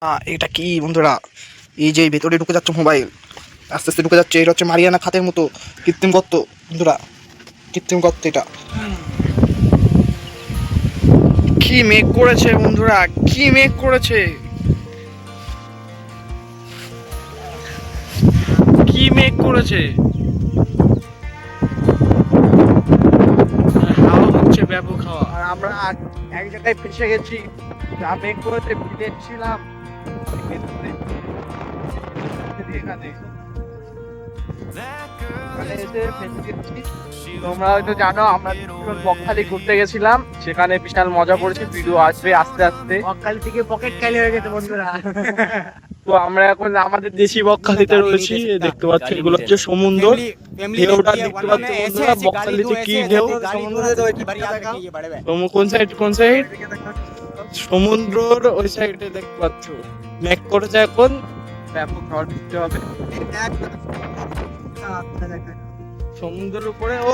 এটা কি বন্ধুরা? এই যে ভেতরে ঢুকে যাচ্ছে মোবাইল, আস্তে আস্তে ঢুকে যাচ্ছে। এটা হচ্ছে মারিয়ানা খাতের মতো কৃত্রিম গর্ত বন্ধুরা, কৃত্রিম গর্ত। এটা কি মেঘ করেছে বন্ধুরা, কি মেঘ করেছে, কি মেঘ করেছে। হাওয়া হচ্ছে ব্যাপক হাওয়া, আর আমরা এক জায়গায় ফেসে গেছি। যা মেঘ করেছে ভিজে ছিলাম তোমরা হয়তো জানো আমরা বকখালি ঘুরতে গেছিলাম, সেখানে বিশাল মজা করেছি। ভিডিও আসবে আস্তে আস্তে। বকখালি থেকে পকেট খালি হয়ে গেছে বন্ধুরা। তো আমরা এখন আমাদের দেশি বকখালিতে রয়েছি। দেখতে পাচ্ছি এগুলো হচ্ছে সমুদ্র। ঢেউটা দেখতে পাচ্ছি বন্ধুরা, বকখালিতে কি ঢেউ। কোন সাইড কোন সাইড? সমুদ্রর ওই সাইডে দেখতে পাচ্ছ মেঘ করেছে, এখন ব্যাপক ঝড় বৃষ্টি হবে সমুদ্রের উপরে। ও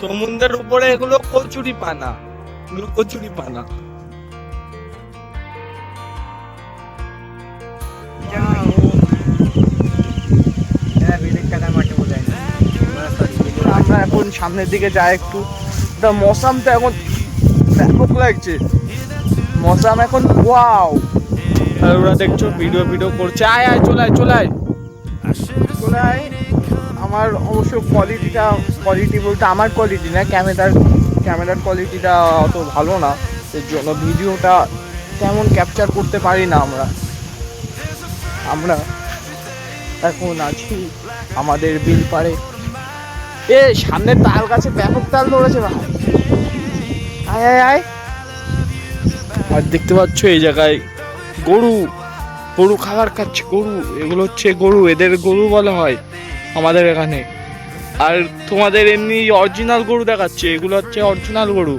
সমুদ্রের উপরে এগুলো কচুরি পানা, এগুলো কচুরি পানা। আমরা এখন সামনের দিকে যাই একটু। মৌসামটা এখন ব্যাপক লাগছে, মৌসাম এখন ওয়াও। আর ওরা দেখছো ভিডিও করছে। আয় আয় চলে আয় চলে আয় চলে আয়। আমার অবশ্য কোয়ালিটি বলতে আমার কোয়ালিটি না, ক্যামেরার কোয়ালিটিটা অত ভালো না, এর জন্য ভিডিওটা তেমন ক্যাপচার করতে পারি না। আমরা এখন আছি আমাদের বিল পাড়ে। সামনের তাল গাছে ব্যাপক তাল ধরেছে ভাই। আয় আয় আয়। আর দেখতে পাচ্ছ এই জায়গায় গরু খাবার খাচ্ছে। এগুলো হচ্ছে গরু, এদের গরু বলা হয় আমাদের এখানে। আর তোমাদের এমনি অরিজিনাল গরু দেখাচ্ছে, এগুলো হচ্ছে অরিজিনাল গরু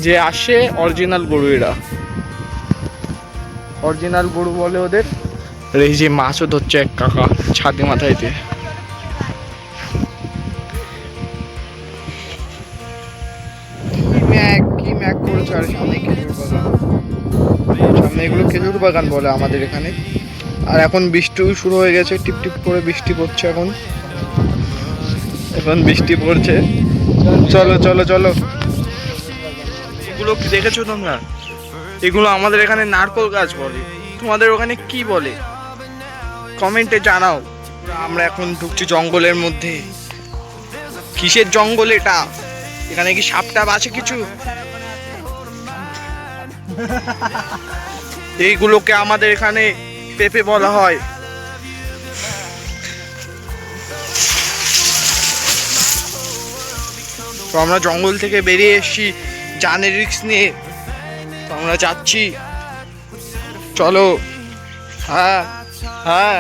যে আসে, অরিজিনাল গরু। এরা অরিজিনাল গরু বলে ওদের। এই যে মাছও ধরছে এক কাকা ছাদে মাথায় দিয়ে। কি ম্যাক করেছে। আর সামনে খেজুর বাগান, সামনে এগুলো খেজুর বাগান বলে আমাদের এখানে। আর এখন বৃষ্টিও শুরু হয়ে গেছে, টিপ টিপ করে বৃষ্টি পড়ছে। এখন বৃষ্টি পড়ছে। চলো চলো চলো। এগুলো কি দেখেছো তোমরা? এগুলো আমাদের এখানে নারকোল গাছ বলে, তোমাদের ওখানে কি বলে কমেন্টে জানাও। আমরা এখন ঢুকছি জঙ্গলের মধ্যে। কিসের জঙ্গল এটা? এখানে কি সাপ টাপ আছে কিছু? এইগুলোকে আমাদের এখানে পেঁপে বলা হয়। তো আমরা জঙ্গল থেকে বেরিয়ে এসেছি জানের রিস্ক নিয়ে, তো আমরা যাচ্ছি। চলো। হ্যাঁ হ্যাঁ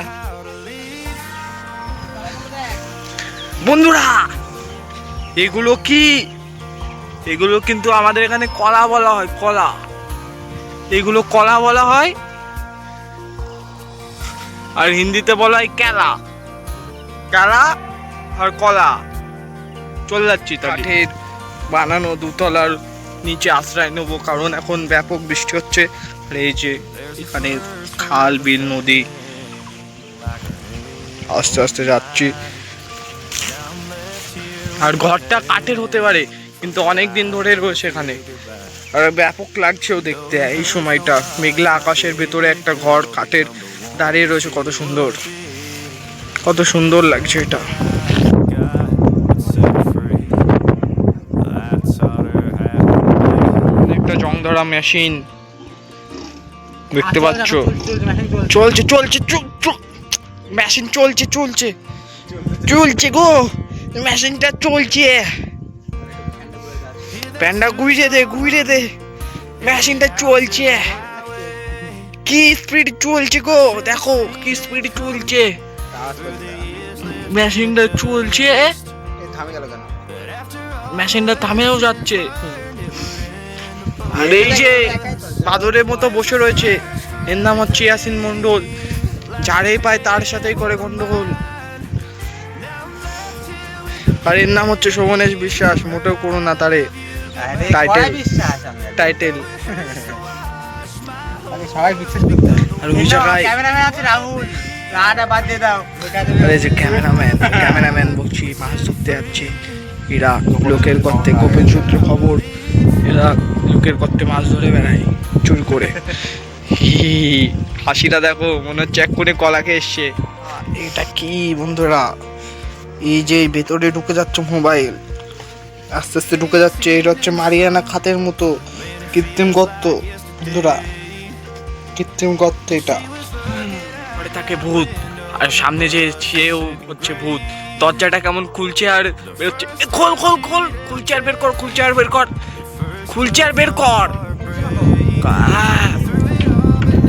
বন্ধুরা, এগুলো কি? এগুলো কিন্তু আমাদের এখানে কলা বলা হয়, কলা। এগুলো কলা বলা হয়, আর হিন্দিতে বলা হয় কেলা। কেলা আর কলা। চলে যাচ্ছি কাঠের বানানো দুতলার নিচে আশ্রয় নেবো, কারণ এখন ব্যাপক বৃষ্টি হচ্ছে। আর এই যে এখানে খাল বিল নদী, আস্তে আস্তে যাচ্ছি। আর ঘরটা কাঠের হতে পারে, কিন্তু অনেক দিন ধরে রয়েছে এখানে। আর ব্যাপক লাগছেও দেখতে। এই সময়টা মেঘলা আকাশের ভেতরে একটা ঘর কাঠের দাঁড়িয়ে রয়েছে, কত সুন্দর, কত সুন্দর লাগছে এটা। একটা জং ধরা মেশিন দেখতে পাচ্ছ, চলছে চলছে মেশিন চলছে চলছে চলছে গো, মেশিনটা চলছে। প্যান্ডা ঘুরে দে, মেশিনটা চলছে। কি স্পিড চলছে গো, দেখো কি স্পিড চলছে, মেশিনটা চলছে। মেশিনটা থামেও যাচ্ছে। আর এই যে বাদরের মতো বসে রয়েছে, এর নাম হচ্ছে ইয়াসিন মন্ডল। যারেই পায় তার সাথেই করে গন্ডগোল। আর এর নাম হচ্ছে শোভনেশ বিশ্বাস। মোটেও করো না তারে টাইটেল। সবাই বিশ্বাস আর ওই জায়গায় ক্যামেরাম্যান আছে রাহুল, রাহাটা বাদ দিয়ে দাও। আরে যে ক্যামেরাম্যান বলছি মাছ ধরতে যাচ্ছে। এরা লোকের গর্তে, গোপন সূত্রে খবর, এরা লোকের গর্তে মাছ ধরে বেড়ায় চুরি করে। হাসিটা দেখো, মনে হচ্ছে এক করে কলা খেয়ে এসছে। এটা কি বন্ধুরা, এই যে ভেতরে ঢুকে যাচ্ছে মোবাইল, আস্তে আস্তে ঢুকে যাচ্ছে। এটা হচ্ছে মারিয়ানা খাতের মতো কৃত্রিম গর্ত বন্ধুরা, কৃত্রিম গর্ত এটা। পরে থাকে ভূত, আর সামনে যে সেও হচ্ছে ভূত। দরজাটা কেমন খুলছে আর বেরোচ্ছে। খোল খোল খোল, খুলছে আর বের কর, খুলছে আর বের কর, খুলছে আর বের কর।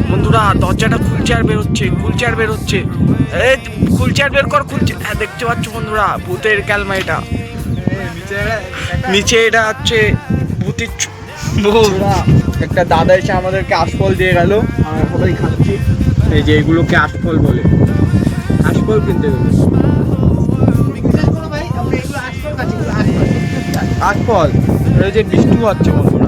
বন্ধুরা দরজাটা খুলছে আর বের হচ্ছে, খুলছে আর বের হচ্ছে। এই খুলছে আর বের কর, খুলছে। হ্যাঁ দেখতে পাচ্ছ বন্ধুরা, ভূতের ক্যালমা এটা। নিচে এটা হচ্ছে ভূতের একটা দাদা এসে আমাদেরকে আশফল দিয়ে গেল, আমরা সবাই খাচ্ছি। এই যে এগুলোকে আশফল বলে, আশফল কিনতে গেল। আশফল এই যে বৃষ্টি হচ্ছে বন্ধুরা,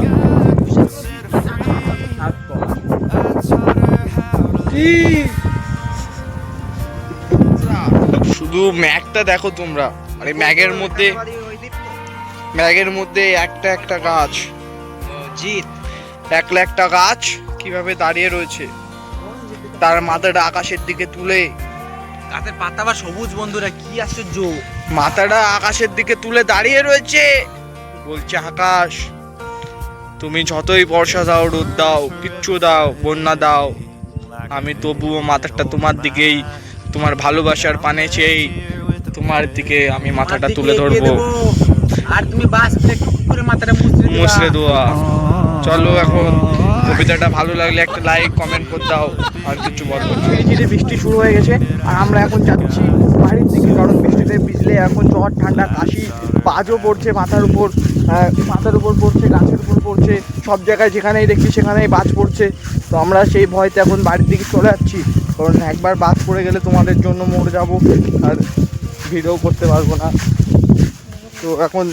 শুধু ম্যাগটা দেখো তোমরা। আর এই ম্যাগের মধ্যে একটা একটা গাছ, জিত একলা একটা গাছ কিভাবে দাঁড়িয়ে রয়েছে, তার মাথাটা আকাশের দিকে তুলে। গাছের পাতা বা সবুজ বন্ধুরা, কি আশ্চর্য। মাথাটা আকাশের দিকে তুলে দাঁড়িয়ে রয়েছে, বলছে আকাশ তুমি যতই বর্ষা দাও, রোদ দাও, কিচ্ছু দাও, বন্যা দাও, আমি তবুও মাথাটা তোমার দিকেই, তোমার ভালোবাসার পানে চেয়ে তোমার দিকে আমি মাথাটা তুলে ধরবো। আর তুমি বাস করে মাথাটা মুছড়ে দেওয়া। চলো এখন কবিতাটা ভালো লাগলে একটা লাইক কমেন্ট করে দাও, আর কিছু বলবো না। ধীরে বৃষ্টি শুরু হয়ে গেছে আর আমরা এখন যাচ্ছি বাড়ির দিকে, কারণ বৃষ্টিতে ভিজলে এখন জ্বর ঠান্ডা কাশি, বাজও পড়ছে মাথার উপর পড়ছে, গাছের উপর পড়ছে, সব জায়গায় যেখানেই দেখছি সেখানেই বাজ পড়ছে। তো আমরা সেই ভয়তে এখন বাড়ির দিকে চলে যাচ্ছি, কারণ একবার বাজ পড়ে গেলে তোমাদের জন্য মরে যাব আর ভিডিও করতে পারবো না। তো এখন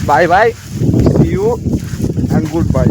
bye bye, see you and good bye.